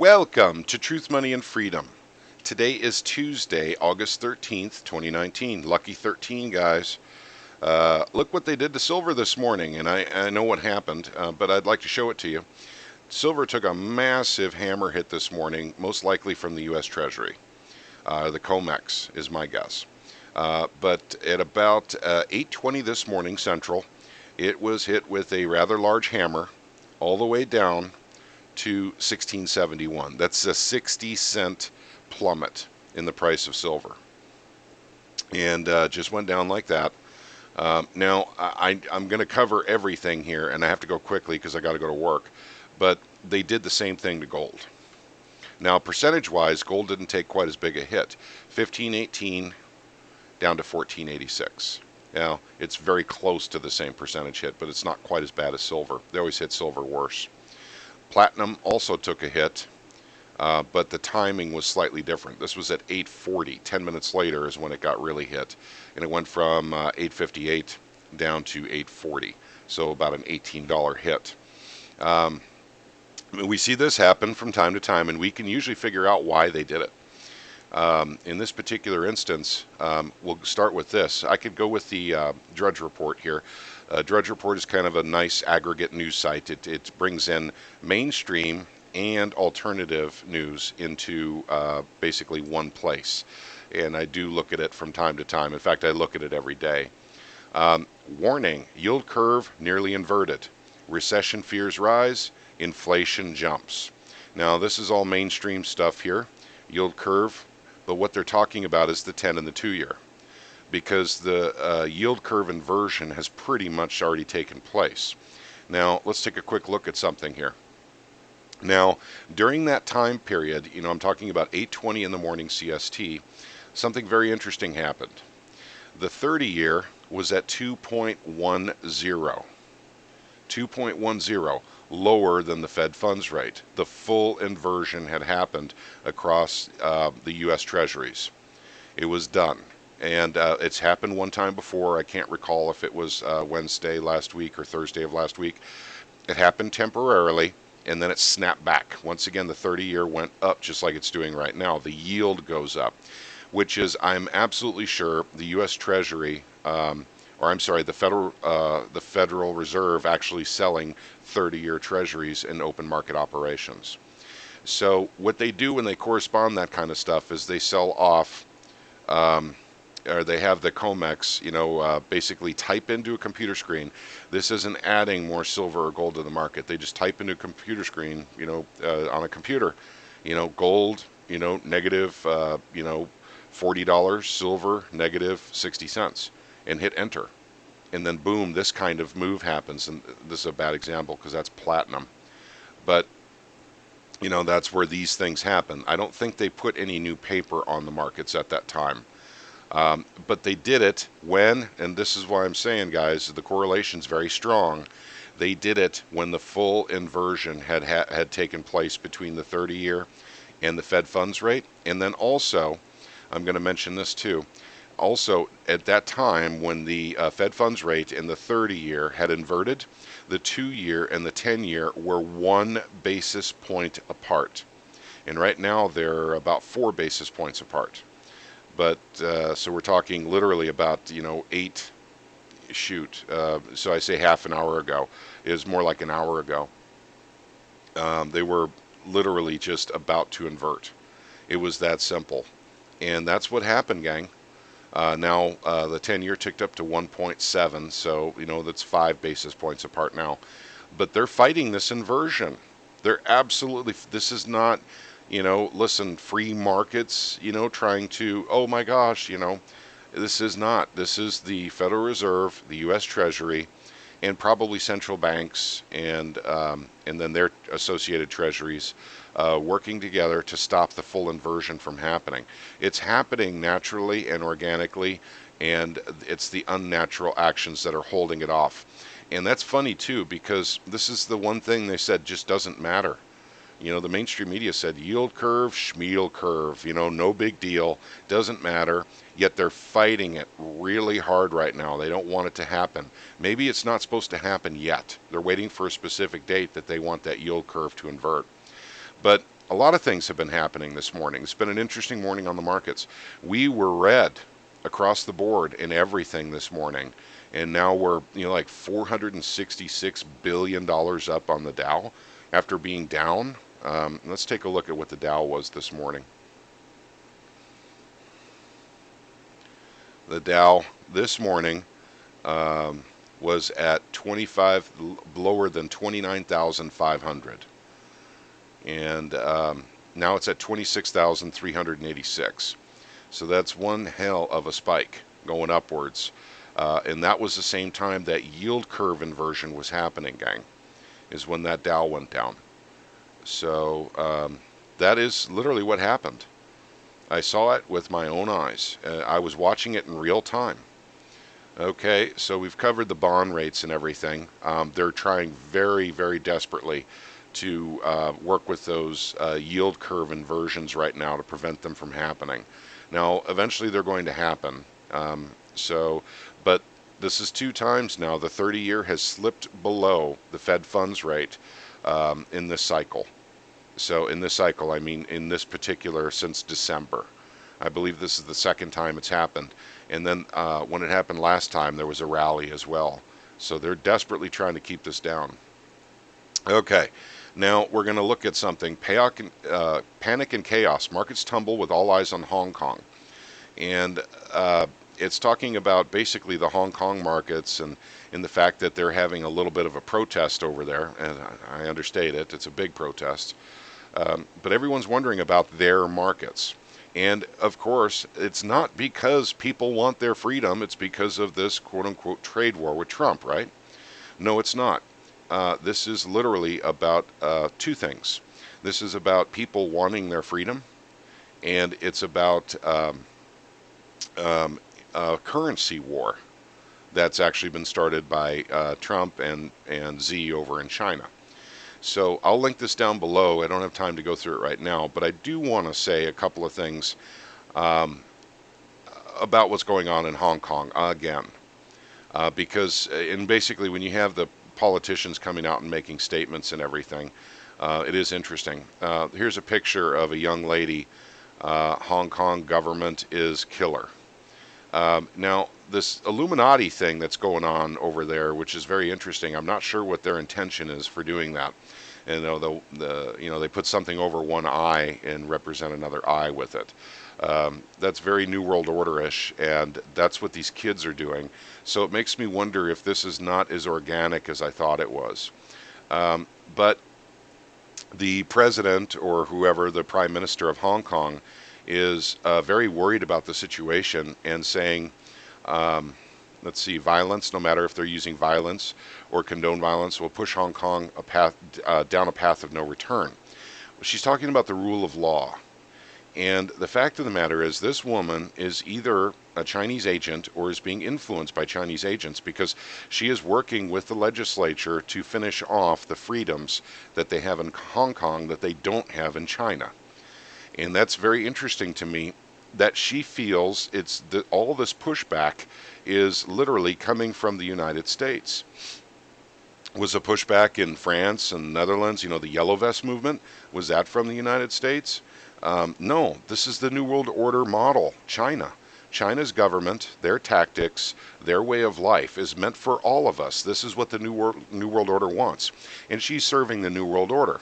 Welcome to Truth, Money, and Freedom. Today is Tuesday, August 13th, 2019. Lucky 13, guys. Look what they did to silver this morning, and I know what happened, but I'd like to show it to you. Silver took a massive hammer hit this morning, most likely from the U.S. Treasury. The COMEX is my guess. But at about 8:20 this morning Central, it was hit with a rather large hammer all the way down to 1671. That's a 60-cent plummet in the price of silver. And just went down like that. Now, I'm going to cover everything here, and I have to go quickly because I got to go to work. But they did the same thing to gold. Now, percentage-wise, gold didn't take quite as big a hit. 1518 down to 1486. Now, it's very close to the same percentage hit, but it's not quite as bad as silver. They always hit silver worse. Platinum also took a hit, but the timing was slightly different. This was at 8:40. 10 minutes later is when it got really hit. And it went from 8:58 down to 8:40. So about an $18 hit. We see this happen from time to time, and we can usually figure out why they did it. In this particular instance, we'll start with this. I could go with the Drudge Report here. Drudge Report is kind of a nice aggregate news site. It brings in mainstream and alternative news into basically one place. And I do look at it from time to time. In fact, I look at it every day. Warning, yield curve nearly inverted. Recession fears rise, inflation jumps. Now, this is all mainstream stuff here. Yield curve, but what they're talking about is the 10 and the 2-year. Because the yield curve inversion has pretty much already taken place. Now, let's take a quick look at something here. Now, during that time period, I'm talking about 8:20 in the morning CST, something very interesting happened. The 30-year was at 2.10. 2.10, lower than the Fed funds rate. The full inversion had happened across the U.S. Treasuries. It was done. And it's happened one time before. I can't recall if it was Wednesday last week or Thursday of last week. It happened temporarily, and then it snapped back. Once again, the 30-year went up just like it's doing right now. The yield goes up, which is, I'm absolutely sure, the U.S. Treasury, the Federal Reserve actually selling 30-year Treasuries in open market operations. So what they do when they correspond that kind of stuff is they sell off, or they have the COMEX, basically type into a computer screen. This isn't adding more silver or gold to the market. They just type into a computer screen, on a computer, gold, negative, $40, silver, negative 60 cents, and hit enter. And then boom, this kind of move happens. And this is a bad example because that's platinum. But, that's where these things happen. I don't think they put any new paper on the markets at that time. But they did it when, and this is why I'm saying, guys, the correlation's very strong. They did it when the full inversion had taken place between the 30-year and the Fed funds rate. And then also, I'm going to mention this too, also at that time when the Fed funds rate and the 30-year had inverted, the 2-year and the 10-year were 1 basis point apart. And right now they're about 4 basis points apart. But so we're talking literally about, so I say half an hour ago. It was more like an hour ago. They were literally just about to invert. It was that simple. And that's what happened, gang. Now the 10-year ticked up to 1.7, so that's 5 basis points apart now. But they're fighting this inversion. They're absolutely, this is not, listen, free markets, trying to, oh my gosh, this is not. This is the Federal Reserve, the U.S. Treasury, and probably central banks and then their associated treasuries working together to stop the full inversion from happening. It's happening naturally and organically, and it's the unnatural actions that are holding it off. And that's funny too, because this is the one thing they said just doesn't matter. The mainstream media said yield curve, schmeal curve, no big deal, doesn't matter. Yet they're fighting it really hard right now. They don't want it to happen. Maybe it's not supposed to happen yet. They're waiting for a specific date that they want that yield curve to invert. But A lot of things have been happening this morning. It's been an interesting morning on the markets. We were red across the board in everything this morning, and now we're like $466 billion up on the Dow after being down. Let's take a look at what the Dow was this morning. The Dow this morning was at 25, lower than 29,500, and now it's at 26,386. So that's one hell of a spike going upwards, and that was the same time that yield curve inversion was happening, gang, is when that Dow went down. So that is literally what happened. I saw it with my own eyes. I was watching it in real time. Okay, so we've covered the bond rates and everything. They're trying very, very desperately to work with those yield curve inversions right now to prevent them from happening. Now, eventually they're going to happen. But this is 2 times now. The 30-year has slipped below the Fed funds rate in this cycle. So in this cycle, I mean in this particular, since December. I believe this is the second time it's happened. And then when it happened last time, there was a rally as well. So they're desperately trying to keep this down. Okay, now we're going to look at something. Panic and chaos. Markets tumble with all eyes on Hong Kong. And it's talking about basically the Hong Kong markets and the fact that they're having a little bit of a protest over there. And I understate it. It's a big protest. But everyone's wondering about their markets. And of course, it's not because people want their freedom. It's because of this quote-unquote trade war with Trump, right? No, it's not. This is literally about 2 things. This is about people wanting their freedom, and it's about a currency war that's actually been started by Trump and Xi over in China. So I'll link this down below. I don't have time to go through it right now, but I do want to say a couple of things about what's going on in Hong Kong again. Because basically when you have the politicians coming out and making statements and everything, it is interesting. Here's a picture of a young lady. Hong Kong government is killer. Now, this Illuminati thing that's going on over there, which is very interesting, I'm not sure what their intention is for doing that. And they put something over one eye and represent another eye with it. That's very New World Order-ish, and that's what these kids are doing. So it makes me wonder if this is not as organic as I thought it was. But the president, or whoever, the prime minister of Hong Kong, is very worried about the situation and saying, violence, no matter if they're using violence or condone violence, will push Hong Kong down a path of no return. She's talking about the rule of law. And the fact of the matter is, this woman is either a Chinese agent or is being influenced by Chinese agents, because she is working with the legislature to finish off the freedoms that they have in Hong Kong that they don't have in China. And that's very interesting to me, that she feels all this pushback is literally coming from the United States. Was a pushback in France and Netherlands, the Yellow Vest movement, was that from the United States? No, this is the New World Order model. China's government, their tactics, their way of life is meant for all of us. This is what the New World Order wants. And she's serving the New World Order.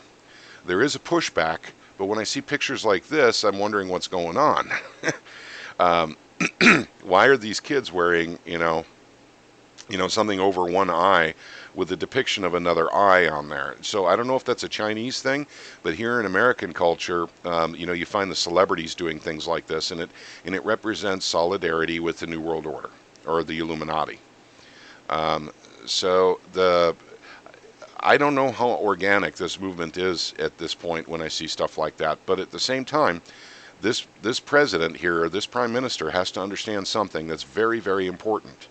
There is a pushback, but when I see pictures like this, I'm wondering what's going on. Why are these kids wearing, something over one eye with a depiction of another eye on there? So I don't know if that's a Chinese thing, but here in American culture, you find the celebrities doing things like this, and it represents solidarity with the New World Order or the Illuminati. I don't know how organic this movement is at this point when I see stuff like that, but at the same time, this president here, or this prime minister, has to understand something that's very, very important.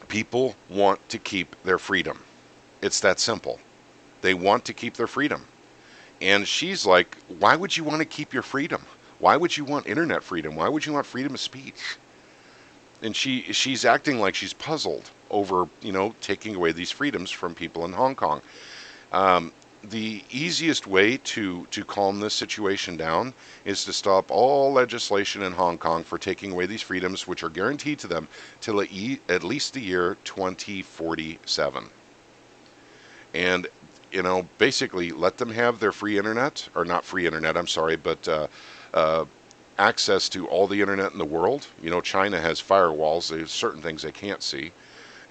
People want to keep their freedom. It's that simple. They want to keep their freedom. And she's like, why would you want to keep your freedom? Why would you want internet freedom? Why would you want freedom of speech? And she's acting like she's puzzled over, taking away these freedoms from people in Hong Kong. the easiest way to calm this situation down is to stop all legislation in Hong Kong for taking away these freedoms, which are guaranteed to them till at least the year 2047. And basically let them have their free internet, or not free internet, I'm sorry, but uh, access to all the internet in the world. China has firewalls. There's certain things they can't see.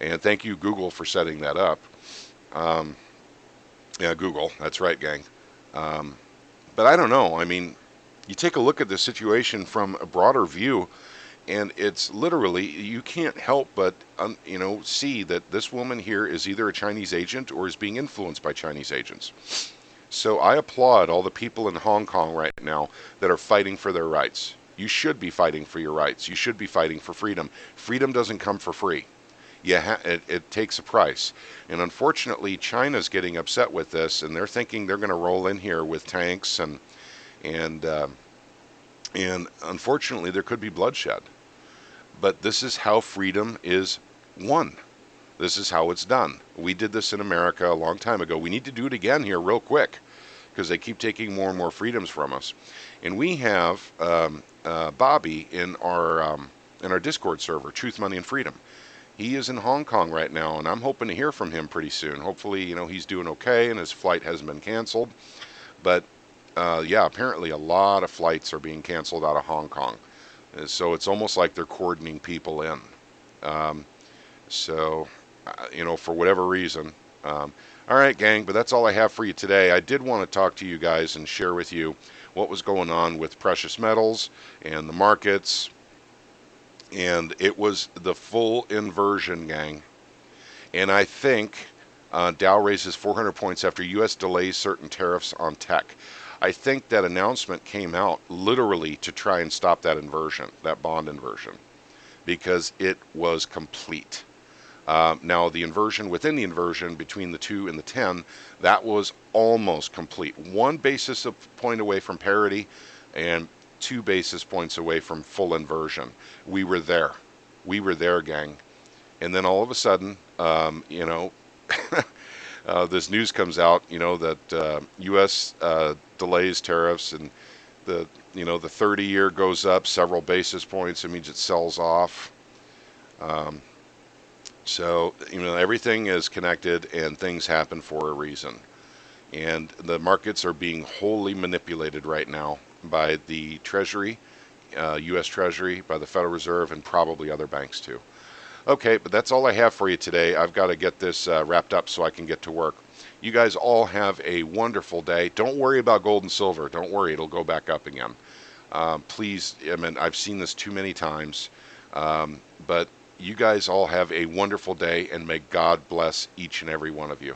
And thank you, Google, for setting that up. Um, yeah, Google. That's right, gang. Um, but I don't know. I mean, you take a look at the situation from a broader view, and it's literally, you can't help but see that this woman here is either a Chinese agent or is being influenced by Chinese agents. So I applaud all the people in Hong Kong right now that are fighting for their rights. You should be fighting for your rights. You should be fighting for freedom. Freedom doesn't come for free. It takes a price. And unfortunately, China's getting upset with this, and they're thinking they're going to roll in here with tanks, and and unfortunately, there could be bloodshed. But this is how freedom is won. This is how it's done. We did this in America a long time ago. We need to do it again here real quick because they keep taking more and more freedoms from us. And we have Bobby in our Discord server, Truth, Money, and Freedom. He is in Hong Kong right now, and I'm hoping to hear from him pretty soon. Hopefully, he's doing okay and his flight hasn't been canceled. But yeah, apparently a lot of flights are being canceled out of Hong Kong. So it's almost like they're cordoning people in. Um, for whatever reason. All right, gang, but that's all I have for you today. I did want to talk to you guys and share with you what was going on with precious metals and the markets. And it was the full inversion, gang. And I think Dow raises 400 points after U.S. delays certain tariffs on tech. I think that announcement came out literally to try and stop that inversion, that bond inversion, because it was complete. Now, the inversion within the inversion between the 2 and the 10, that was almost complete. 1 basis point away from parity and 2 basis points away from full inversion. We were there. We were there, gang. And then all of a sudden, this news comes out, that U.S. Delays tariffs, and the 30-year goes up several basis points. It means it sells off. So, everything is connected and things happen for a reason. And the markets are being wholly manipulated right now by the Treasury, U.S. Treasury, by the Federal Reserve, and probably other banks too. Okay, but that's all I have for you today. I've got to get this wrapped up so I can get to work. You guys all have a wonderful day. Don't worry about gold and silver. Don't worry, it'll go back up again. Please, I've seen this too many times. But you guys all have a wonderful day, and may God bless each and every one of you.